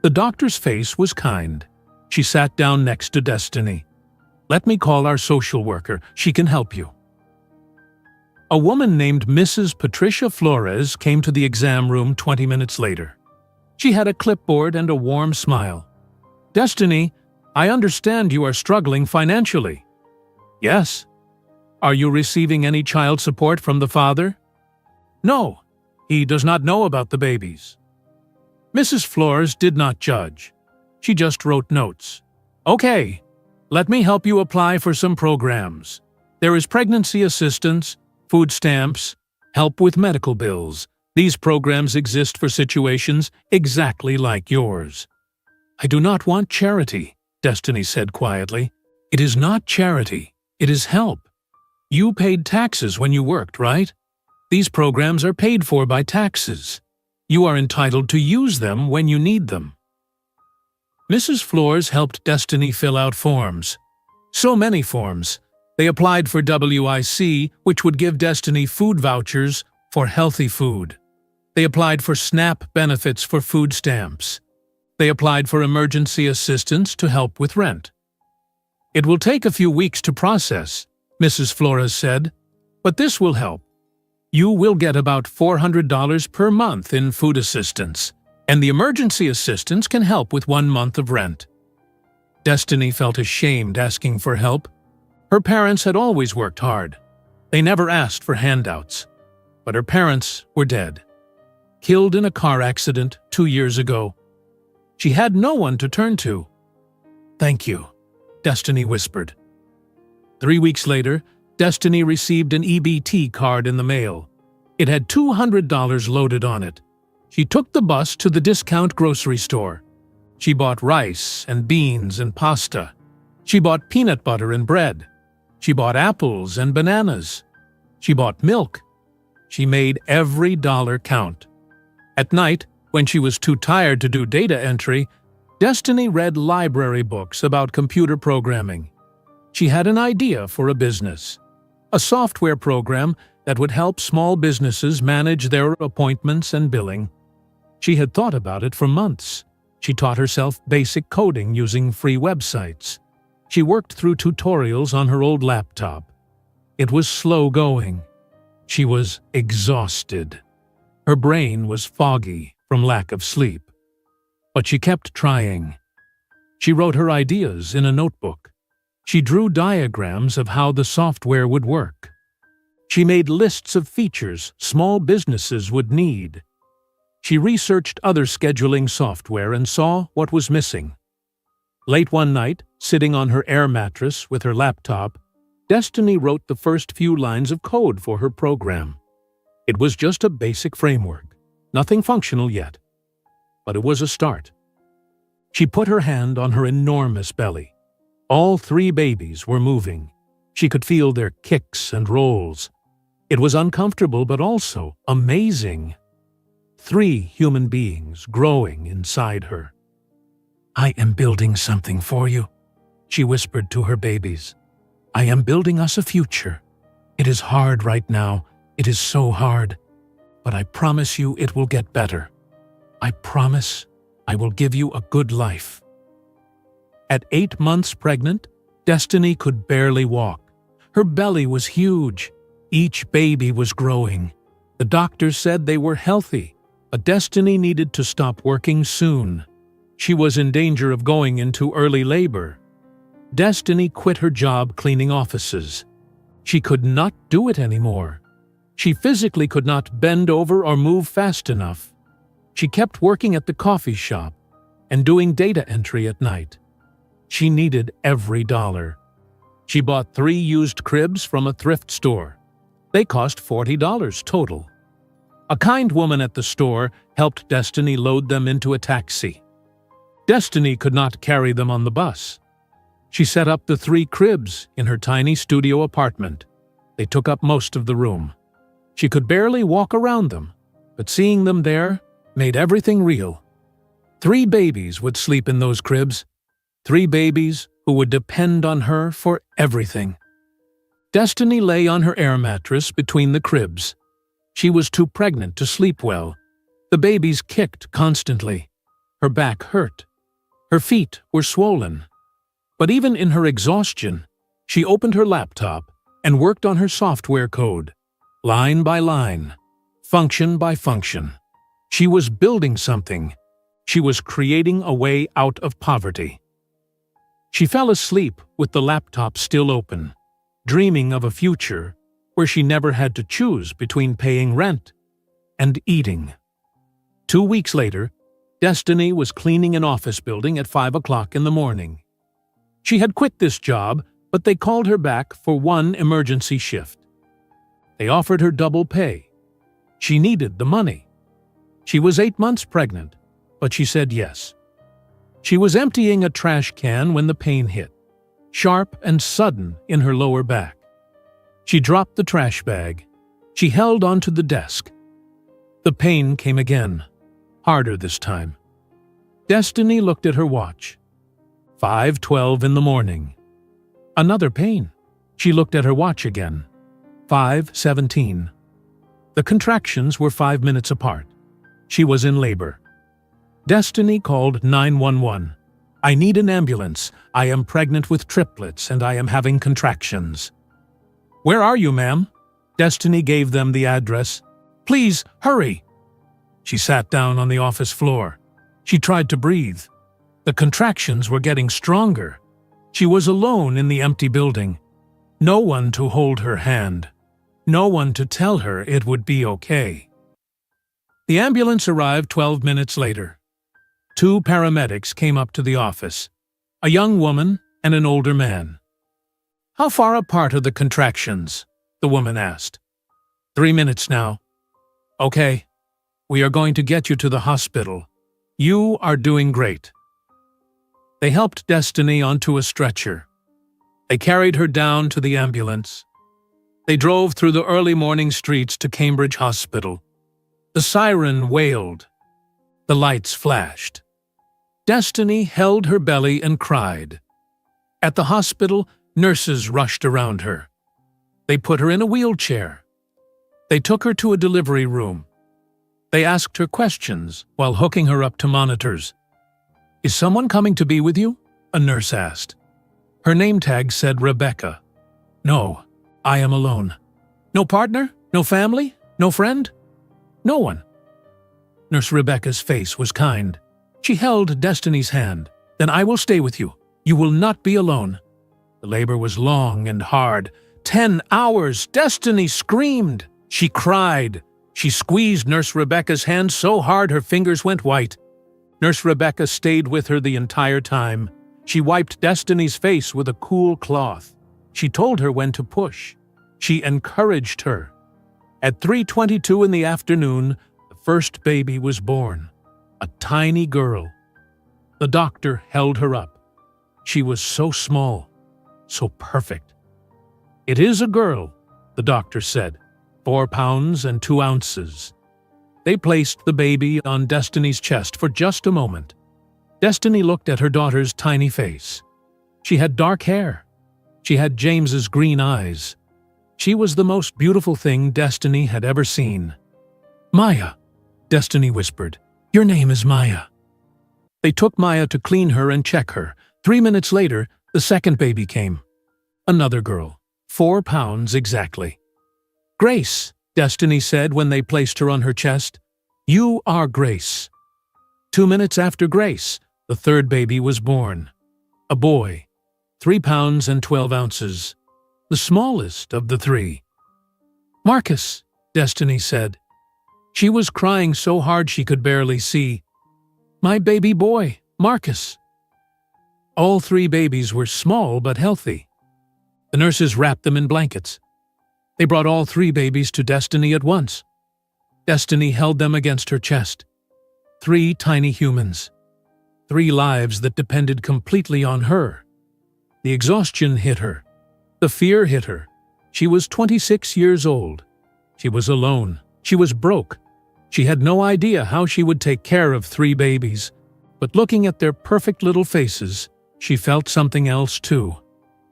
The doctor's face was kind. She sat down next to Destiny. "Let me call our social worker. She can help you." A woman named Mrs. Patricia Flores came to the exam room 20 minutes later. She had a clipboard and a warm smile. "Destiny, I understand you are struggling financially." "Yes." "Are you receiving any child support from the father?" "No. He does not know about the babies." Mrs. Flores did not judge. She just wrote notes. "Okay, let me help you apply for some programs. There is pregnancy assistance, food stamps, help with medical bills. These programs exist for situations exactly like yours." "I do not want charity," Destiny said quietly. "It is not charity. It is help. You paid taxes when you worked, right? These programs are paid for by taxes. You are entitled to use them when you need them." Mrs. Flores helped Destiny fill out forms. So many forms. They applied for WIC, which would give Destiny food vouchers for healthy food. They applied for SNAP benefits for food stamps. They applied for emergency assistance to help with rent. "It will take a few weeks to process," Mrs. Flores said, "but this will help. You will get about $400 per month in food assistance, and the emergency assistance can help with 1 month of rent." Destiny felt ashamed asking for help. Her parents had always worked hard. They never asked for handouts. But her parents were dead, killed in a car accident 2 years ago. She had no one to turn to. "Thank you," Destiny whispered. 3 weeks later, Destiny received an EBT card in the mail. It had $200 loaded on it. She took the bus to the discount grocery store. She bought rice and beans and pasta. She bought peanut butter and bread. She bought apples and bananas. She bought milk. She made every dollar count. At night, when she was too tired to do data entry, Destiny read library books about computer programming. She had an idea for a business, a software program that would help small businesses manage their appointments and billing. She had thought about it for months. She taught herself basic coding using free websites. She worked through tutorials on her old laptop. It was slow going. She was exhausted. Her brain was foggy from lack of sleep. But she kept trying. She wrote her ideas in a notebook. She drew diagrams of how the software would work. She made lists of features small businesses would need. She researched other scheduling software and saw what was missing. Late one night, sitting on her air mattress with her laptop, Destiny wrote the first few lines of code for her program. It was just a basic framework, nothing functional yet. But it was a start. She put her hand on her enormous belly. All 3 babies were moving. She could feel their kicks and rolls. It was uncomfortable but also amazing. 3 human beings growing inside her. "I am building something for you," she whispered to her babies. "I am building us a future. It is hard right now. It is so hard. But I promise you it will get better. I promise I will give you a good life." At 8 months pregnant, Destiny could barely walk. Her belly was huge. Each baby was growing. The doctors said they were healthy, but Destiny needed to stop working soon. She was in danger of going into early labor. Destiny quit her job cleaning offices. She could not do it anymore. She physically could not bend over or move fast enough. She kept working at the coffee shop and doing data entry at night. She needed every dollar. She bought 3 used cribs from a thrift store. They cost $40 total. A kind woman at the store helped Destiny load them into a taxi. Destiny could not carry them on the bus. She set up the 3 cribs in her tiny studio apartment. They took up most of the room. She could barely walk around them, but seeing them there made everything real. 3 babies would sleep in those cribs. 3 babies who would depend on her for everything. Destiny lay on her air mattress between the cribs. She was too pregnant to sleep well. The babies kicked constantly. Her back hurt. Her feet were swollen. But even in her exhaustion, she opened her laptop and worked on her software code, line by line, function by function. She was building something. She was creating a way out of poverty. She fell asleep with the laptop still open, dreaming of a future where she never had to choose between paying rent and eating. 2 weeks later, Destiny was cleaning an office building at 5 o'clock in the morning. She had quit this job, but they called her back for one emergency shift. They offered her double pay. She needed the money. She was 8 months pregnant, but she said yes. She was emptying a trash can when the pain hit, sharp and sudden in her lower back. She dropped the trash bag. She held onto the desk. The pain came again, harder this time. Destiny looked at her watch. 5:12 in the morning. Another pain. She looked at her watch again. 5:17. The contractions were 5 minutes apart. She was in labor. Destiny called 911. "I need an ambulance. I am pregnant with triplets and I am having contractions." "Where are you, ma'am?" Destiny gave them the address. "Please, hurry." She sat down on the office floor. She tried to breathe. The contractions were getting stronger. She was alone in the empty building. No one to hold her hand. No one to tell her it would be okay. The ambulance arrived 12 minutes later. 2 paramedics came up to the office, a young woman and an older man. "How far apart are the contractions?" the woman asked. 3 minutes now." "Okay. We are going to get you to the hospital. You are doing great." They helped Destiny onto a stretcher. They carried her down to the ambulance. They drove through the early morning streets to Cambridge Hospital. The siren wailed. The lights flashed. Destiny held her belly and cried. At the hospital, nurses rushed around her. They put her in a wheelchair. They took her to a delivery room. They asked her questions while hooking her up to monitors. "Is someone coming to be with you?" a nurse asked. Her name tag said Rebecca. "No, I am alone." "No partner? No family? No friend?" "No one." Nurse Rebecca's face was kind. She held Destiny's hand. "Then I will stay with you. You will not be alone." The labor was long and hard. 10 hours! Destiny screamed. She cried. She squeezed Nurse Rebecca's hand so hard her fingers went white. Nurse Rebecca stayed with her the entire time. She wiped Destiny's face with a cool cloth. She told her when to push. She encouraged her. At 3:22 in the afternoon, the first baby was born. A tiny girl. The doctor held her up. She was so small, so perfect. "It is a girl," the doctor said. 4 pounds and 2 ounces. They placed the baby on Destiny's chest for just a moment. Destiny looked at her daughter's tiny face. She had dark hair. She had James's green eyes. She was the most beautiful thing Destiny had ever seen. "Maya," Destiny whispered. "Your name is Maya." They took Maya to clean her and check her. 3 minutes later, the second baby came. Another girl. 4 pounds exactly. "Grace," Destiny said when they placed her on her chest. "You are Grace." 2 minutes after Grace, the third baby was born. A boy. 3 pounds and 12 ounces. The smallest of the 3. "Marcus," Destiny said. She was crying so hard she could barely see. "My baby boy, Marcus." All 3 babies were small but healthy. The nurses wrapped them in blankets. They brought all 3 babies to Destiny at once. Destiny held them against her chest. 3 tiny humans. 3 lives that depended completely on her. The exhaustion hit her. The fear hit her. She was 26 years old. She was alone. She was broke. She had no idea how she would take care of 3 babies. But looking at their perfect little faces, she felt something else too.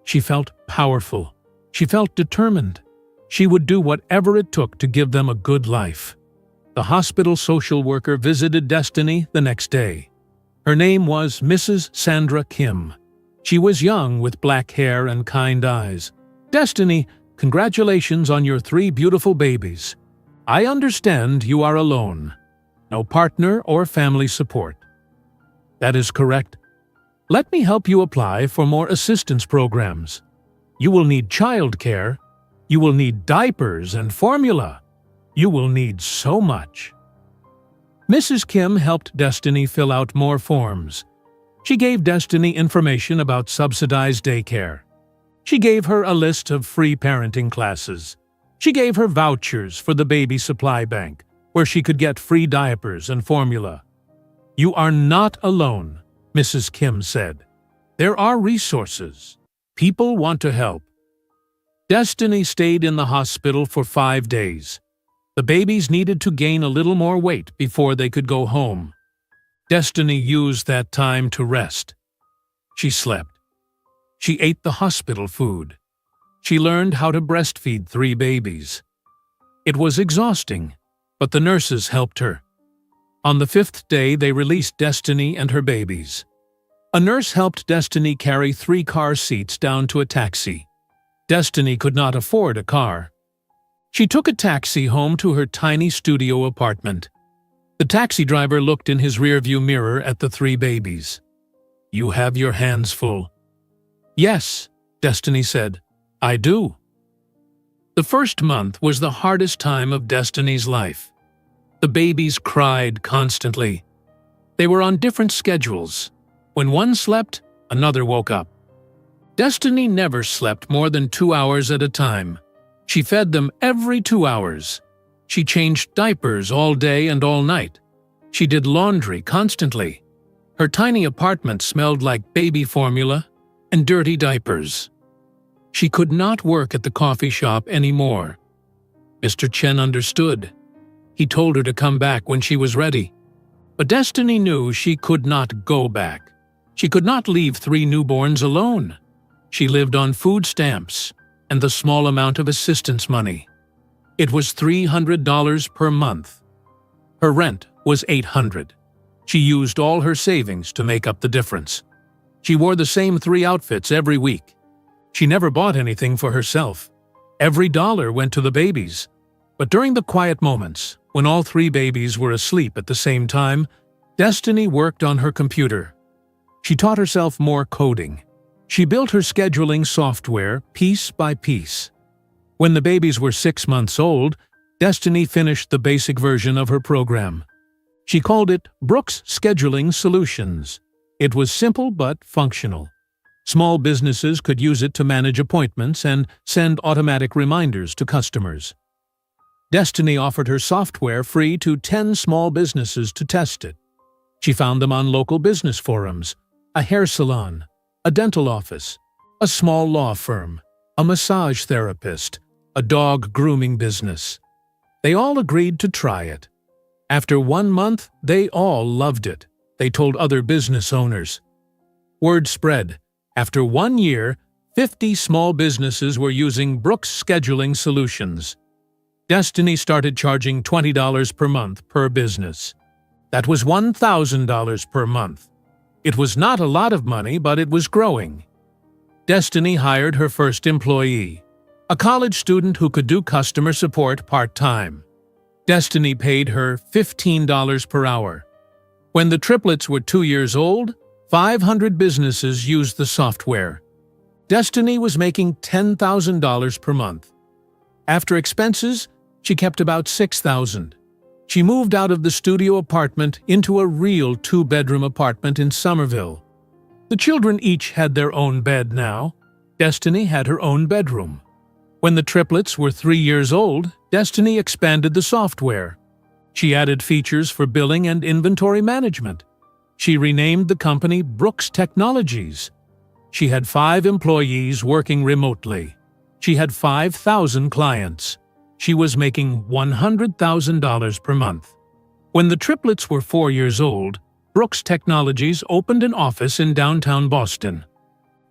She felt powerful. She felt determined. She would do whatever it took to give them a good life. The hospital social worker visited Destiny the next day. Her name was Mrs. Sandra Kim. She was young with black hair and kind eyes. "Destiny, congratulations on your 3 beautiful babies. I understand you are alone. No partner or family support." "That is correct. Let me help you apply for more assistance programs. You will need childcare. You will need diapers and formula. You will need so much." Mrs. Kim helped Destiny fill out more forms. She gave Destiny information about subsidized daycare. She gave her a list of free parenting classes. She gave her vouchers for the baby supply bank, where she could get free diapers and formula. "You are not alone," Mrs. Kim said. "There are resources. People want to help." Destiny stayed in the hospital for 5 days. The babies needed to gain a little more weight before they could go home. Destiny used that time to rest. She slept. She ate the hospital food. She learned how to breastfeed 3 babies. It was exhausting, but the nurses helped her. On the 5th day, they released Destiny and her babies. A nurse helped Destiny carry 3 car seats down to a taxi. Destiny could not afford a car. She took a taxi home to her tiny studio apartment. The taxi driver looked in his rearview mirror at the 3 babies. "You have your hands full." "Yes," Destiny said, "I do." The first month was the hardest time of Destiny's life. The babies cried constantly. They were on different schedules. When one slept, another woke up. Destiny never slept more than 2 hours at a time. She fed them every 2 hours. She changed diapers all day and all night. She did laundry constantly. Her tiny apartment smelled like baby formula and dirty diapers. She could not work at the coffee shop anymore. Mr. Chen understood. He told her to come back when she was ready. But Destiny knew she could not go back. She could not leave 3 newborns alone. She lived on food stamps and the small amount of assistance money. It was $300 per month. Her rent was $800. She used all her savings to make up the difference. She wore the same 3 outfits every week. She never bought anything for herself. Every dollar went to the babies. But during the quiet moments, when all 3 babies were asleep at the same time, Destiny worked on her computer. She taught herself more coding. She built her scheduling software piece by piece. When the babies were 6 months old, Destiny finished the basic version of her program. She called it Brooks Scheduling Solutions. It was simple but functional. Small businesses could use it to manage appointments and send automatic reminders to customers. Destiny offered her software free to 10 small businesses to test it. She found them on local business forums, a hair salon, a dental office, a small law firm, a massage therapist, a dog grooming business. They all agreed to try it. After 1 month, they all loved it. They told other business owners. Word spread. After 1 year, 50 small businesses were using Brooks Scheduling Solutions. Destiny started charging $20 per month per business. That was $1,000 per month. It was not a lot of money, but it was growing. Destiny hired her first employee, a college student who could do customer support part-time. Destiny paid her $15 per hour. When the triplets were 2 years old, 500 businesses used the software. Destiny was making $10,000 per month. After expenses, she kept about $6,000. She moved out of the studio apartment into a real two-bedroom apartment in Somerville. The children each had their own bed now. Destiny had her own bedroom. When the triplets were 3 years old, Destiny expanded the software. She added features for billing and inventory management. She renamed the company Brooks Technologies. She had 5 employees working remotely. She had 5,000 clients. She was making $100,000 per month. When the triplets were 4 years old, Brooks Technologies opened an office in downtown Boston.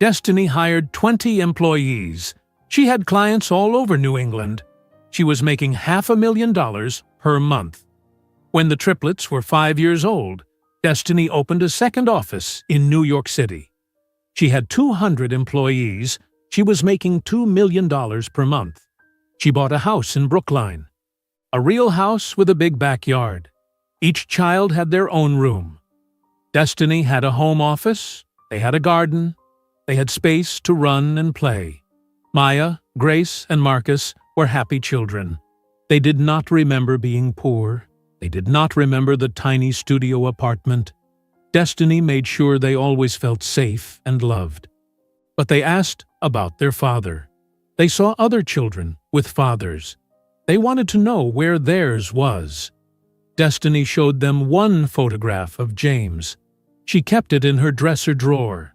Destiny hired 20 employees. She had clients all over New England. She was making $500,000 per month. When the triplets were 5 years old, Destiny opened a second office in New York City. She had 200 employees. She was making $2 million per month. She bought a house in Brookline, a real house with a big backyard. Each child had their own room. Destiny had a home office, they had a garden, they had space to run and play. Maya, Grace, and Marcus were happy children. They did not remember being poor. They did not remember the tiny studio apartment. Destiny made sure they always felt safe and loved. But they asked about their father. They saw other children with fathers. They wanted to know where theirs was. Destiny showed them one photograph of James. She kept it in her dresser drawer.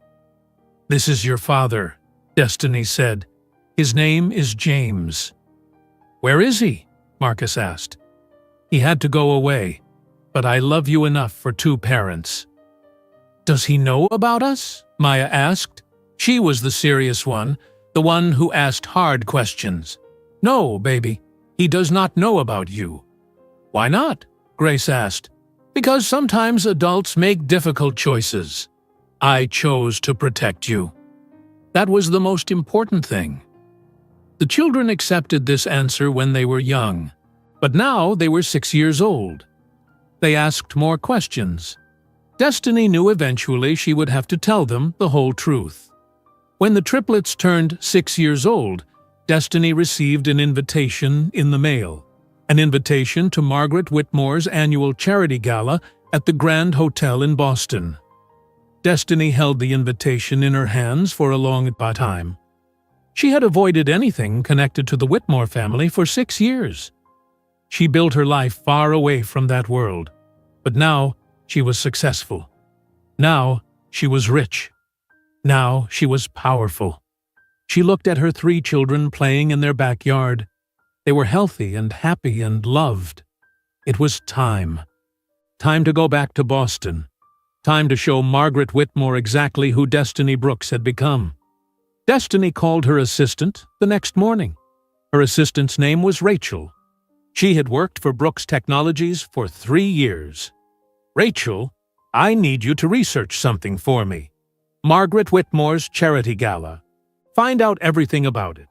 "This is your father," Destiny said. "His name is James." "Where is he?" Marcus asked. "He had to go away, but I love you enough for 2 parents." "Does he know about us?" Maya asked. She was the serious one, the one who asked hard questions. "No, baby, he does not know about you." "Why not?" Grace asked. "Because sometimes adults make difficult choices. I chose to protect you." That was the most important thing. The children accepted this answer when they were young, but now they were 6 years old. They asked more questions. Destiny knew eventually she would have to tell them the whole truth. When the triplets turned 6 years old, Destiny received an invitation in the mail. An invitation to Margaret Whitmore's annual charity gala at the Grand Hotel in Boston. Destiny held the invitation in her hands for a long time. She had avoided anything connected to the Whitmore family for 6 years. She built her life far away from that world, but now she was successful. Now she was rich. Now she was powerful. She looked at her 3 children playing in their backyard. They were healthy and happy and loved. It was time. Time to go back to Boston. Time to show Margaret Whitmore exactly who Destiny Brooks had become. Destiny called her assistant the next morning. Her assistant's name was Rachel. She had worked for Brooks Technologies for 3 years. "Rachel, I need you to research something for me. Margaret Whitmore's charity gala. Find out everything about it."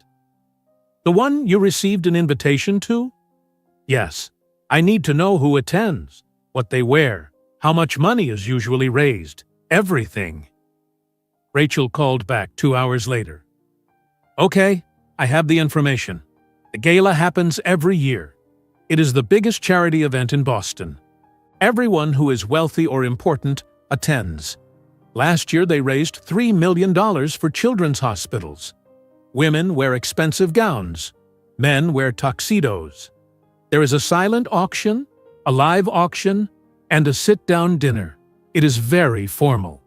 "The one you received an invitation to?" "Yes. I need to know who attends, what they wear, how much money is usually raised, everything." Rachel called back 2 hours later. "Okay, I have the information. The gala happens every year. It is the biggest charity event in Boston. Everyone who is wealthy or important attends. Last year they raised $3 million for children's hospitals. Women wear expensive gowns. Men wear tuxedos. There is a silent auction, a live auction, and a sit-down dinner. It is very formal."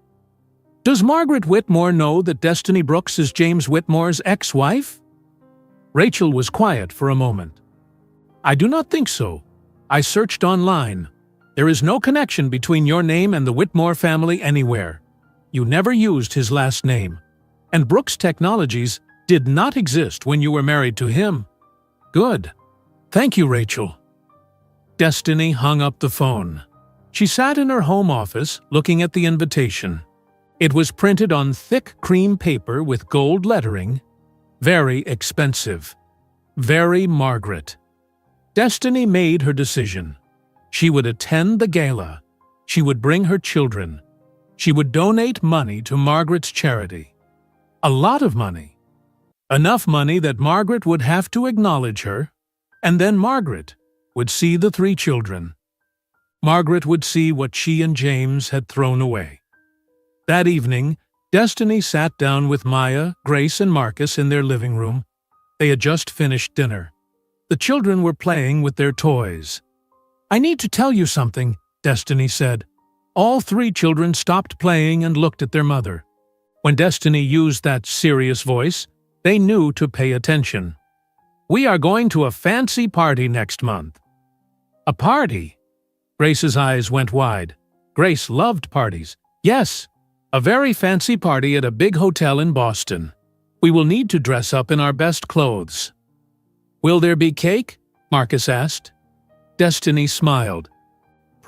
"Does Margaret Whitmore know that Destiny Brooks is James Whitmore's ex-wife?" Rachel was quiet for a moment. "I do not think so. I searched online. There is no connection between your name and the Whitmore family anywhere. You never used his last name. And Brooks Technologies did not exist when you were married to him." "Good. Thank you, Rachel." Destiny hung up the phone. She sat in her home office looking at the invitation. It was printed on thick cream paper with gold lettering. Very expensive. Very Margaret. Destiny made her decision. She would attend the gala. She would bring her children. She would donate money to Margaret's charity. A lot of money. Enough money that Margaret would have to acknowledge her, and then Margaret would see the three children. Margaret would see what she and James had thrown away. That evening, Destiny sat down with Maya, Grace, and Marcus in their living room. They had just finished dinner. The children were playing with their toys. "I need to tell you something," Destiny said. All three children stopped playing and looked at their mother. When Destiny used that serious voice, they knew to pay attention. "We are going to a fancy party next month." "A party?" Grace's eyes went wide. Grace loved parties. "Yes, a very fancy party at a big hotel in Boston. We will need to dress up in our best clothes." "Will there be cake?" Marcus asked. Destiny smiled.